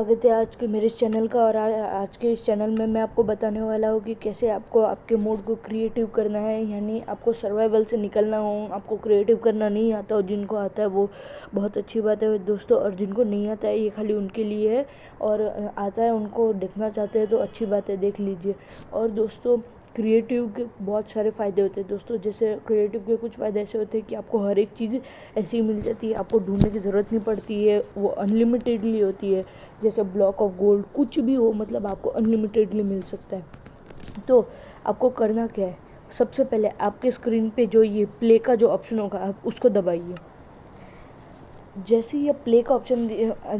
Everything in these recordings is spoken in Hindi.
स्वागत है आज के मेरे इस चैनल का। और आज के इस चैनल में मैं आपको बताने वाला हूँ कि कैसे आपको आपके मोड को क्रिएटिव करना है। यानी आपको सर्वाइवल से निकलना हो, आपको क्रिएटिव करना नहीं आता हो। जिनको आता है वो बहुत अच्छी बात है दोस्तों, और जिनको नहीं आता है ये खाली उनके लिए है, और आता है उनको देखना चाहते हैं तो अच्छी बात है, देख लीजिए। और दोस्तों क्रिएटिव के बहुत सारे फ़ायदे होते हैं दोस्तों। जैसे क्रिएटिव के कुछ फ़ायदे ऐसे होते हैं कि आपको हर एक चीज़ ऐसी मिल जाती है, आपको ढूंढने की ज़रूरत नहीं पड़ती है, वो अनलिमिटेडली होती है। जैसे ब्लॉक ऑफ गोल्ड, कुछ भी हो, मतलब आपको अनलिमिटेडली मिल सकता है। तो आपको करना क्या है, सबसे पहले आपके स्क्रीन पे जो ये प्ले का जो ऑप्शन होगा आप उसको दबाइए। जैसे ये प्ले का ऑप्शन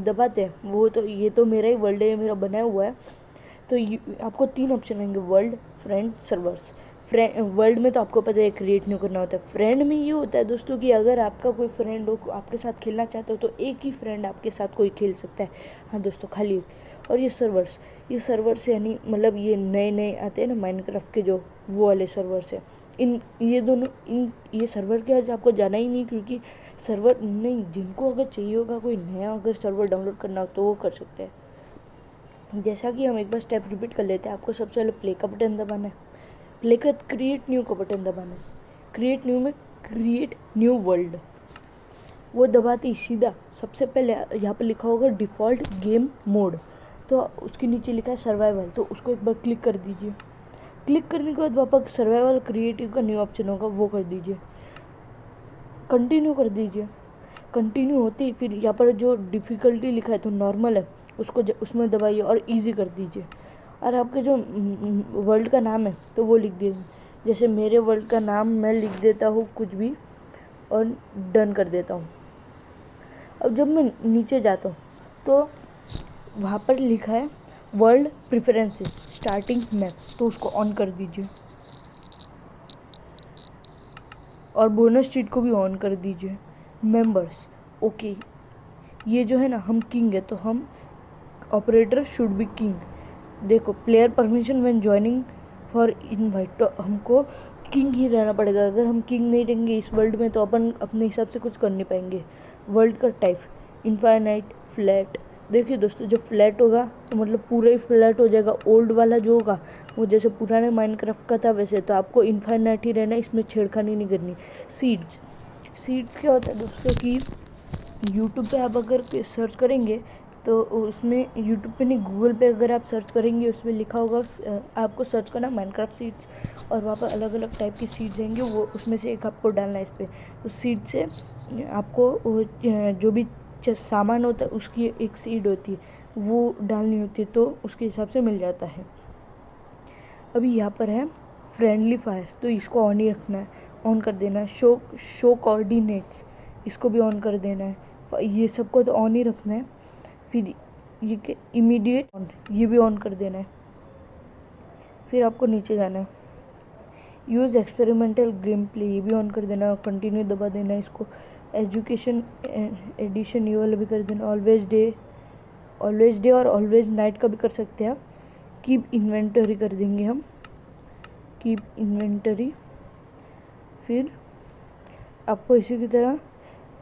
दबाते हैं वो तो ये तो मेरा ही वर्ल्ड है, मेरा बनाया हुआ है। तो आपको 3 ऑप्शन आएंगे, वर्ल्ड, फ्रेंड, सर्वर्स। वर्ल्ड में तो आपको पता है क्रिएट नहीं करना होता है। फ्रेंड में ये होता है दोस्तों कि अगर आपका कोई फ्रेंड हो, आपके साथ खेलना चाहते हो, तो एक ही फ्रेंड आपके साथ कोई खेल सकता है। हाँ दोस्तों, खाली। और ये सर्वर्स यानी मतलब ये नए नए आते हैं ना माइनक्राफ्ट के, जो वो वाले सर्वर्स है। ये सर्वर के आज आपको जाना ही नहीं, क्योंकि सर्वर नहीं, जिनको अगर चाहिए होगा कोई नया अगर सर्वर डाउनलोड करना हो तो वो कर सकते हैं। जैसा कि हम एक बार स्टेप रिपीट कर लेते हैं। आपको सबसे पहले प्ले का बटन दबाना है, प्ले का क्रिएट न्यू का बटन दबाना है। क्रिएट न्यू में क्रिएट न्यू वर्ल्ड वो दबाते ही सीधा सबसे पहले यहाँ पर लिखा होगा डिफ़ॉल्ट गेम मोड, तो उसके नीचे लिखा है सर्वाइवल, तो उसको एक बार क्लिक कर दीजिए। क्लिक करने के बाद वापस सर्वाइवल क्रिएटिव का न्यू ऑप्शन होगा वो कर दीजिए, कंटिन्यू कर दीजिए। कंटिन्यू होती ही फिर यहाँ पर जो डिफ़िकल्टी लिखा है तो नॉर्मल है, उसको उसमें दबाइए और इजी कर दीजिए। और आपके जो वर्ल्ड का नाम है तो वो लिख दीजिए। जैसे मेरे वर्ल्ड का नाम मैं लिख देता हूँ कुछ भी और डन कर देता हूँ। अब जब मैं नीचे जाता हूँ तो वहाँ पर लिखा है वर्ल्ड प्रेफरेंसेस स्टार्टिंग मैप, तो उसको ऑन कर दीजिए। और बोनस शीट को भी ऑन कर दीजिए। मेंबर्स, ओके, ये जो है ना हम किंग है तो हम ऑपरेटर शुड बी किंग। देखो player permission when joining for invite, तो हमको किंग ही रहना पड़ेगा। अगर हम किंग नहीं रहेंगे इस वर्ल्ड में तो अपन अपने हिसाब से कुछ कर नहीं पाएंगे। वर्ल्ड का टाइप इनफाइनाइट, फ्लैट। देखिए दोस्तों जब फ्लैट होगा तो मतलब पूरा ही फ्लैट हो जाएगा। ओल्ड वाला जो होगा वो जैसे पुराने माइनक्राफ्ट का था वैसे, तो आपको इनफाइनाइट ही रहना, इसमें छेड़खानी नहीं करनी। सीड्स क्या होता है दोस्तों कि यूट्यूब पे आप अगर सर्च करेंगे तो उसमें यूट्यूब पे नहीं, गूगल पे अगर आप सर्च करेंगे उसमें लिखा होगा, आपको सर्च करना माइनक्राफ्ट सीड्स, और वहाँ पर अलग अलग टाइप की सीड्स आएंगे, वो उसमें से एक आपको डालना है इस पर। उस सीड से आपको जो भी सामान होता है उसकी एक सीड होती है वो डालनी होती है, तो उसके हिसाब से मिल जाता है। अभी यहाँ पर है फ्रेंडली फायर, तो इसको ऑन ही रखना है, ऑन कर देना है। शो कोऑर्डिनेट्स, इसको भी ऑन कर देना है। ये सबको तो ऑन ही रखना है। फिर ये इमीडिएट ऑन, ये भी ऑन कर देना है। फिर आपको नीचे जाना है, यूज़ एक्सपेरिमेंटल गेम प्ले, ये भी ऑन कर देना है, कंटिन्यू दबा देना है इसको। एजुकेशन एडिशन ये वाला भी कर देना। ऑलवेज डे और ऑलवेज नाइट का भी कर सकते हैं आप। कीप इन्वेंटरी कर देंगे हम, कीप इन्वेंटरी। फिर आपको इसी की तरह,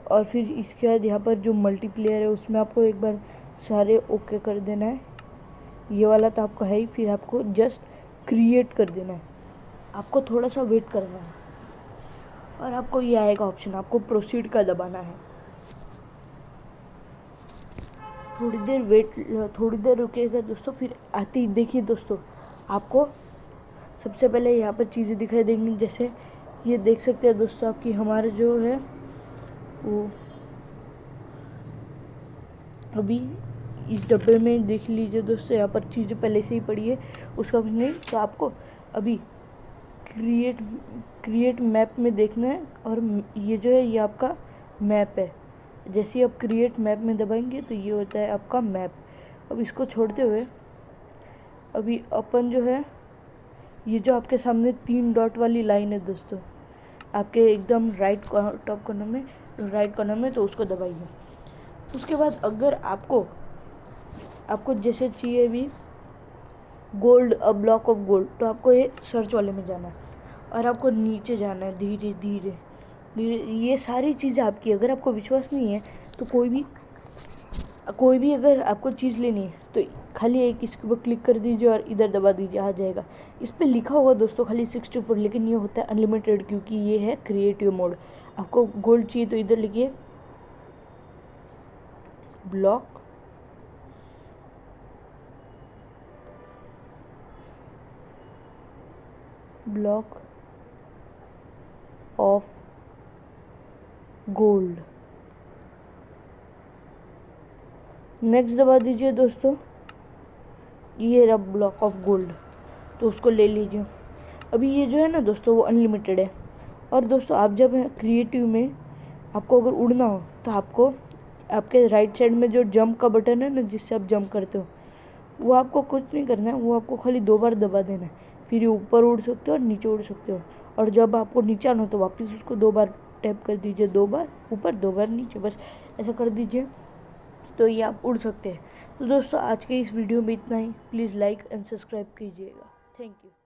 और फिर इसके बाद यहाँ पर जो मल्टीप्लेयर है उसमें आपको एक बार सारे ओके कर देना है। ये वाला तो आपका है ही। फिर आपको जस्ट क्रिएट कर देना है, आपको थोड़ा सा वेट करना है और आपको ये आएगा ऑप्शन, आपको प्रोसीड का दबाना है। थोड़ी देर रुकेगा दोस्तों, फिर आती देखिए दोस्तों आपको सबसे पहले यहाँ पर चीज़ें दिखाई देंगी। जैसे ये देख सकते हैं दोस्तों आपकी हमारा जो है वो अभी इस डब्बे में देख लीजिए दोस्तों, यहाँ पर चीज़ें पहले से ही पड़ी है, उसका कुछ नहीं। तो आपको अभी क्रिएट मैप में देखना है, और ये जो है ये आपका मैप है। जैसे ही आप क्रिएट मैप में दबाएंगे तो ये होता है आपका मैप। अब इसको छोड़ते हुए अभी अपन जो है ये जो आपके सामने 3 डॉट वाली लाइन है दोस्तों, आपके एकदम राइट टॉप कॉर्नर में, राइट कॉर्नर में, तो उसको दबाइए। उसके बाद अगर आपको जैसे चाहिए भी gold, a block of gold, तो आपको ये सर्च वाले में जाना है और आपको नीचे जाना है धीरे धीरे। ये सारी चीज़ें आपकी, अगर आपको विश्वास नहीं है तो कोई भी कोई भी अगर आपको चीज़ लेनी है तो खाली एक इसके ऊपर क्लिक कर दीजिए और इधर दबा दीजिए, आ जाएगा। इस पर लिखा होगा दोस्तों खाली 64, लेकिन ये होता है अनलिमिटेड, क्योंकि ये है क्रिएटिव मोड। आपको गोल्ड चाहिए तो इधर लिखिए ब्लॉक ऑफ गोल्ड, नेक्स्ट दबा दीजिए दोस्तों। ये रहा ब्लॉक ऑफ गोल्ड, तो उसको ले लीजिए। अभी ये जो है ना दोस्तों वो अनलिमिटेड है। और दोस्तों आप जब क्रिएटिव में आपको अगर उड़ना हो तो आपको आपके राइट साइड में जो जंप का बटन है ना, जिससे आप जंप करते हो, वो आपको कुछ नहीं करना है, वो आपको खाली 2 बार दबा देना है। फिर ये ऊपर उड़ सकते हो और नीचे उड़ सकते हो। और जब आपको नीचे आना हो तो वापस उसको 2 बार टैप कर दीजिए, 2 बार ऊपर 2 बार नीचे, बस ऐसा कर दीजिए, तो ये आप उड़ सकते हैं। तो दोस्तों आज के इस वीडियो में इतना ही। प्लीज़ लाइक एंड सब्सक्राइब कीजिएगा। Thank you.